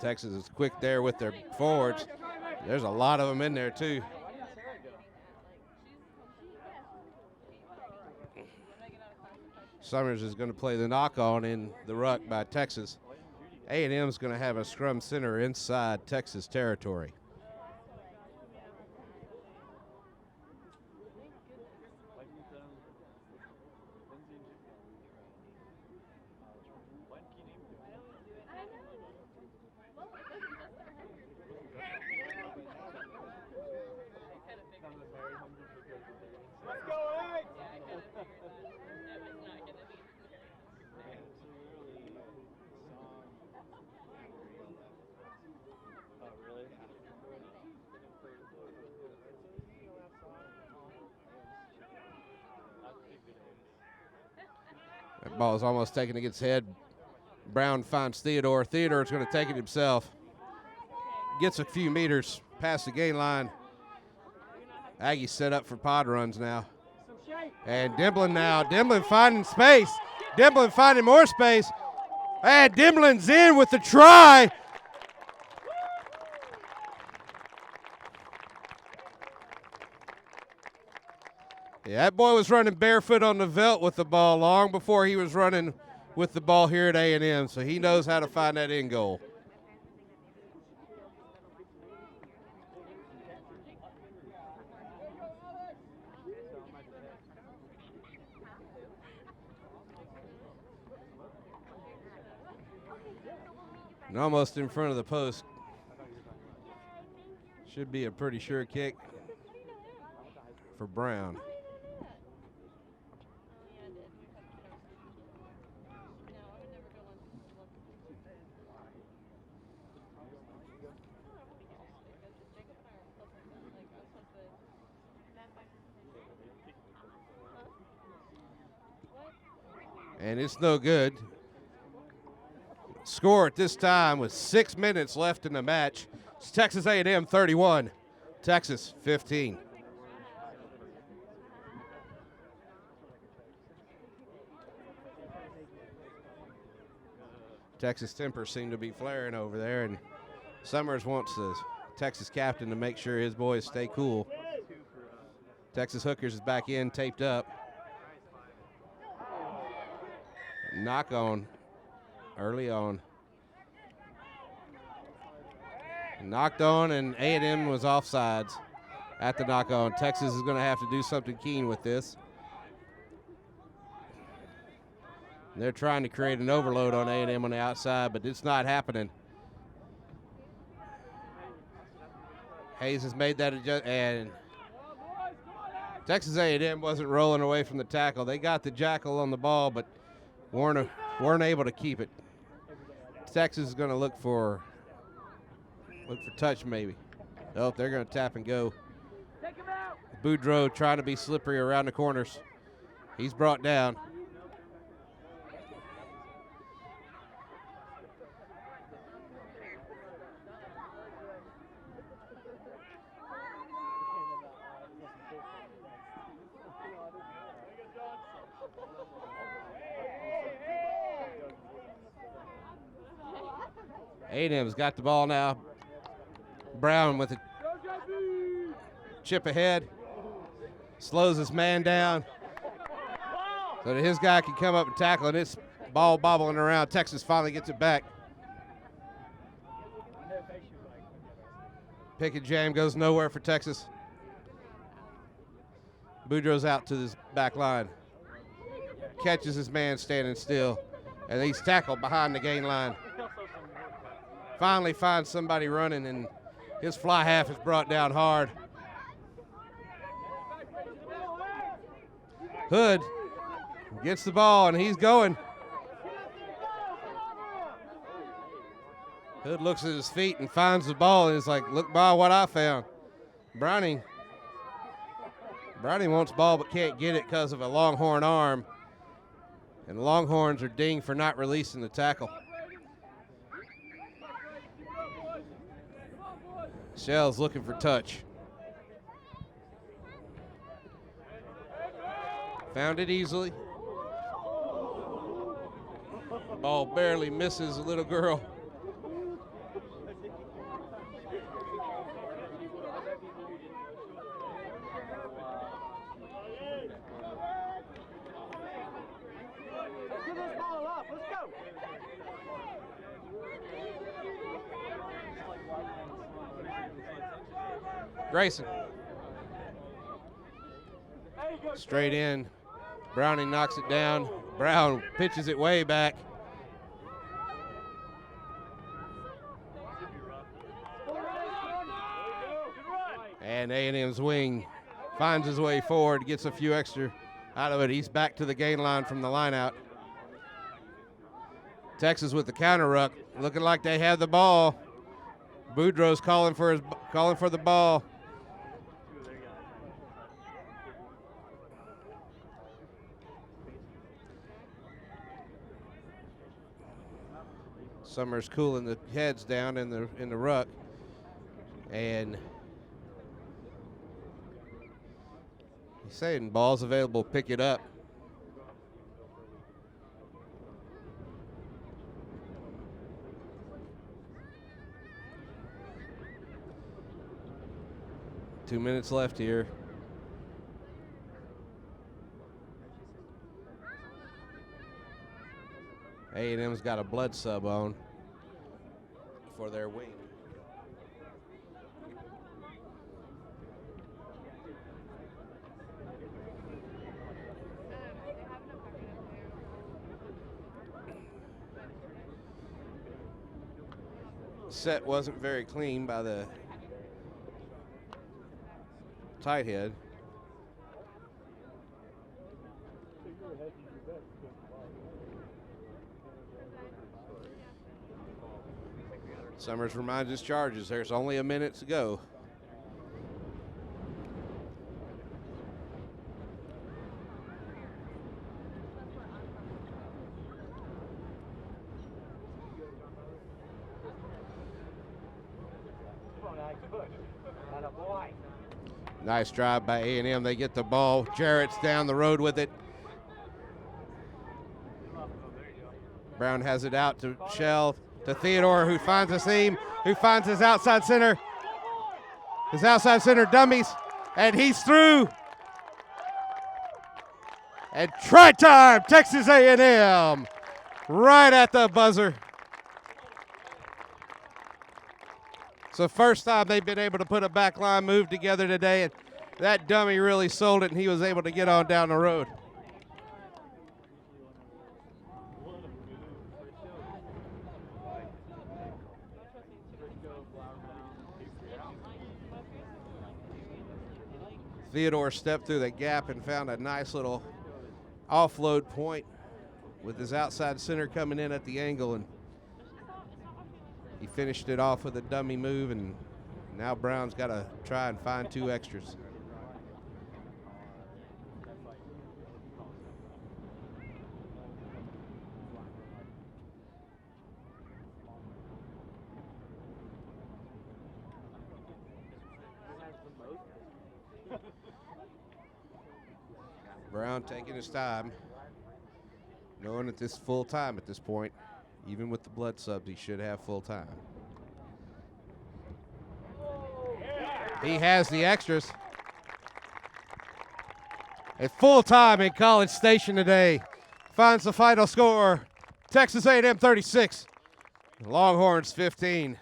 Texas is quick there with their forwards. There's a lot of them in there, too. Summers is going to play the knock-on in the ruck by Texas. A&M is going to have a scrum center inside Texas territory. That ball is almost taken against head. Brown finds Theodore. Theodore's going to take it himself. Gets a few meters past the gain line. Aggies set up for pod runs now. And Dimblin now. Dimblin finding space. Dimblin finding more space. And Dimblin's in with the try. Yeah, that boy was running barefoot on the veldt with the ball long before he was running with the ball here at A&M, so he knows how to find that end goal. And almost in front of the post. Should be a pretty sure kick for Brown. And it's no good. Score at this time with 6 minutes left in the match. It's Texas A&M 31, Texas 15. Texas tempers seem to be flaring over there, and Summers wants the Texas captain to make sure his boys stay cool. Texas Hookers is back in, taped up. Knock on early on. Knocked on, and A&M was offsides at the knock on. Texas is going to have to do something keen with this. They're trying to create an overload on A&M on the outside, but it's not happening. Hayes has made that adjustment, and Texas A&M wasn't rolling away from the tackle. They got the jackal on the ball, but weren't able to keep it. Texas is going to look for touch maybe. Oh, they're going to tap and go. Boudreaux trying to be slippery around the corners. He's brought down. A&M's got the ball now. Brown with a chip ahead. Slows his man down so that his guy can come up and tackle, and it's ball bobbling around. Texas finally gets it back. Pick and jam goes nowhere for Texas. Boudreaux's out to his back line. Catches his man standing still, and he's tackled behind the gain line. Finally finds somebody running, and his fly half is brought down hard. Hood gets the ball, and he's going. Hood looks at his feet and finds the ball, and is like, look by what I found. Browning wants ball but can't get it because of a Longhorn arm. And the Longhorns are dinged for not releasing the tackle. Shell's looking for touch. Found it easily. Ball barely misses a little girl. Give this ball up. Let's go. Grayson. Straight in. Browning knocks it down. Brown pitches it way back. And A&M's wing finds his way forward, gets a few extra out of it. He's back to the gain line from the line out. Texas with the counter ruck, looking like they have the ball. Boudreaux's calling for the ball. Summers cooling the heads down in the ruck, and he's saying ball's available, pick it up. Two minutes left here. A&M's got a blood sub on for their wing. Set wasn't very clean by the tight head. Summers reminds his charges there's only a minute to go. Nice drive by A&M. They get the ball. Jarrett's down the road with it. Brown has it out to Shell, to Theodore, who finds a seam, who finds his outside center. His outside center dummies, and he's through. And try time, Texas A&M, right at the buzzer. It's the first time they've been able to put a backline move together today, and that dummy really sold it, and he was able to get on down the road. Theodore stepped through the gap and found a nice little offload point with his outside center coming in at the angle, and he finished it off with a dummy move, and now Brown's got to try and find 2 extras. Brown taking his time, knowing that this is full time at this point. Even with the blood subs, he should have full time. He has the extras. At full time in College Station today. Finds the final score. Texas A&M 36, Longhorns 15.